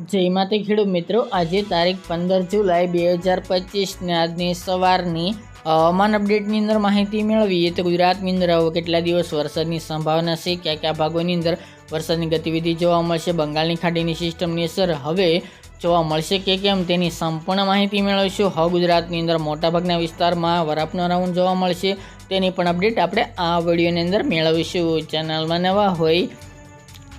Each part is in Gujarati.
જય માતા ખેડૂત મિત્રો, આજે તારીખ 15 જુલાઈ 2025 ને આજની સવારની હવામાન અપડેટની અંદર માહિતી મેળવીએ તો ગુજરાતની અંદર કેટલા દિવસ વરસાદની સંભાવના છે, કયા કયા ભાગોની અંદર વરસાદની ગતિવિધિ જોવા મળશે, બંગાળની ખાડીની સિસ્ટમની અસર હવે જોવા મળશે કે કેમ તેની સંપૂર્ણ માહિતી મેળવીશું. હવે ગુજરાતની અંદર મોટાભાગના વિસ્તારમાં વરાપનો રાઉન્ડ જોવા મળશે, તેની પણ અપડેટ આપણે આ વિડીયોની અંદર મેળવીશું. ચેનલમાં નવા હોય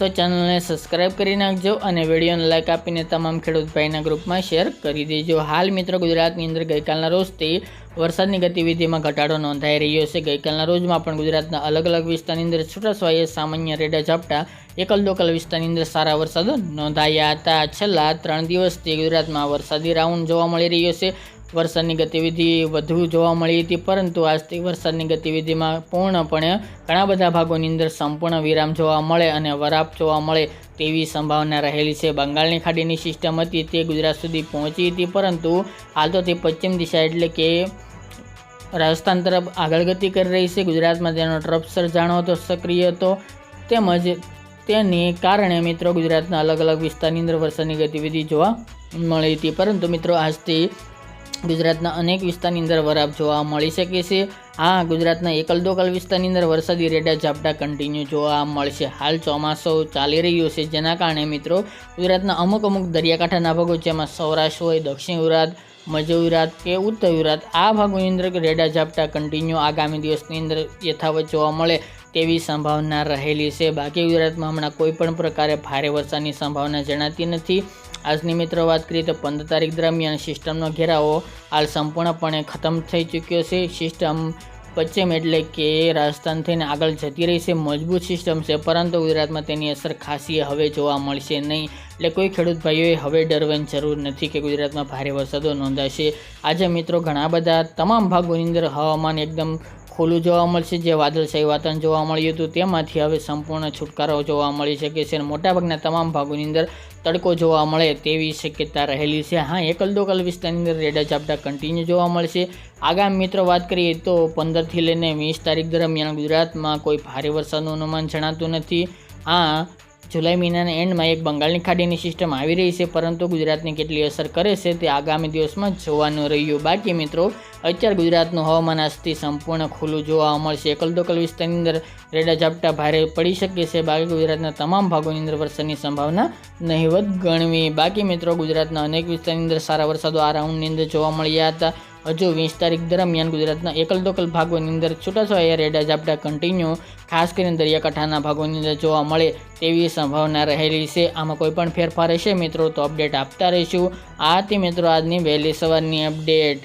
તો ચેનલને સબસ્ક્રાઈબ કરી નાખજો અને વિડીયોને લાઇક આપીને તમામ ખેડૂત ભાઈના ગ્રુપમાં શેર કરી દેજો. હાલ મિત્રો ગુજરાતની અંદર ગઈકાલના રોજથી વરસાદની ગતિવિધિમાં ઘટાડો નોંધાઈ રહ્યો છે. ગઈકાલના રોજમાં પણ ગુજરાતના અલગ અલગ વિસ્તારની અંદર છૂટાછવાયા સામાન્ય રેડા ઝાપટા, એકલ દોકલ વિસ્તારની અંદર સારા વરસાદ નોંધાયા હતા. છેલ્લા 3 દિવસથી ગુજરાતમાં વરસાદી રાઉન્ડ જોવા મળી રહ્યો છે. વરસાદની ગતિવિધિ વધુ જોવા મળી હતી, પરંતુ આજથી વરસાદની ગતિવિધિમાં પૂર્ણપણે ઘણા બધા ભાગોની અંદર સંપૂર્ણ વિરામ જોવા મળે અને વરાપ જોવા મળે તેવી સંભાવના રહેલી છે. બંગાળની ખાડીની સિસ્ટમ હતી તે ગુજરાત સુધી પહોંચી હતી, પરંતુ હાલ તો તે પશ્ચિમ દિશા એટલે કે રાજસ્થાન તરફ આગળ ગતિ કરી રહી છે. ગુજરાતમાં તેનો ટ્રફ સર્જાણો હતો, સક્રિય હતો, તેમજ તેને કારણે મિત્રો ગુજરાતના અલગ અલગ વિસ્તારની અંદર વરસાદની ગતિવિધિ જોવા મળી હતી, પરંતુ મિત્રો આજથી ગુજરાતના અનેક વિસ્તારની અંદર વરાપ જોવા મળી શકે છે. હા, ગુજરાતના એકલ દોકલ વિસ્તારની અંદર વરસાદી રેડા ઝાપટા કન્ટિન્યુ જોવા મળશે. હાલ ચોમાસું ચાલી રહ્યું છે, જેના કારણે મિત્રો ગુજરાતના અમુક દરિયાકાંઠાના ભાગો, જેમાં સૌરાષ્ટ્ર હોય, દક્ષિણ ગુજરાત, મધ્ય ગુજરાત કે ઉત્તર ગુજરાત, આ ભાગોની અંદર રેડા ઝાપટા કન્ટિન્યુ આગામી દિવસની અંદર યથાવત જોવા મળે તેવી સંભાવના રહેલી છે. બાકી ગુજરાતમાં હમણાં કોઈ પણ પ્રકારે ભારે વરસાદની સંભાવના જણાતી નથી. આજની મિત્રો વાત કરીએ તો 15 તારીખ દરમિયાન સિસ્ટમનો ઘેરાવો હાલ સંપૂર્ણપણે ખતમ થઈ ચૂક્યો છે. સિસ્ટમ પશ્ચિમ એટલે કે રાજસ્થાન થઈને આગળ જતી રહી છે. મજબૂત સિસ્ટમ છે, પરંતુ ગુજરાતમાં તેની અસર ખાસી હવે જોવા મળશે નહીં. એટલે કોઈ ખેડૂત ભાઈઓએ હવે ડરવાની જરૂર નથી કે ગુજરાતમાં ભારે વરસાદો નોંધાશે. આજે મિત્રો ઘણા બધા તમામ ભાગોની અંદર હવામાન એકદમ ખુલ્લું જોવા મળશે. જે વાદળછાયું વાતાવરણ જોવા મળ્યું હતું તેમાંથી હવે સંપૂર્ણ છુટકારો જોવા મળી શકે છે અને મોટાભાગના તમામ ભાગોની અંદર તડકો જોવા મળે તેવી શક્યતા રહેલી છે. હા, એકલ દોકલ વિસ્તારની અંદર રેડા ઝાપટા કન્ટિન્યુ જોવા મળશે. આગામી મિત્રો વાત કરીએ તો 15થી લઈને 20 તારીખ દરમિયાન ગુજરાતમાં કોઈ ભારે વરસાદનું અનુમાન જણાતું નથી. હા, જુલાઈ મહિનાના એન્ડમાં એક બંગાળની ખાડીની સિસ્ટમ આવી રહી છે, પરંતુ ગુજરાતને કેટલી અસર કરે છે તે આગામી દિવસમાં જોવાનું રહ્યું. બાકી મિત્રો અત્યારે ગુજરાતનું હવામાન આજથી સંપૂર્ણ ખુલ્લું જોવા મળશે. એકલ દોકલ વિસ્તારની અંદર રેડા ઝાપટા ભારે પડી શકે છે. બાકી ગુજરાતના તમામ ભાગોની અંદર વરસાદની સંભાવના નહિવત ગણવી. બાકી મિત્રો ગુજરાતના અનેક વિસ્તારની અંદર સારા વરસાદો આ રાઉન્ડની અંદર જોવા મળ્યા હતા. હજુ 20 તારીખ દરમિયાન ગુજરાતના એકલ દોકલ ભાગોની અંદર છૂટાછવાયા રેડા ઝાપટા કન્ટિન્યુ ખાસ કરીને દરિયાકાંઠાના ભાગોની અંદર જોવા મળે તેવી સંભાવના રહેલી છે. આમાં કોઈ પણ ફેરફાર હશે મિત્રો તો અપડેટ આપતા રહીશું. આ હતી મિત્રો આજની વહેલી સવારની અપડેટ.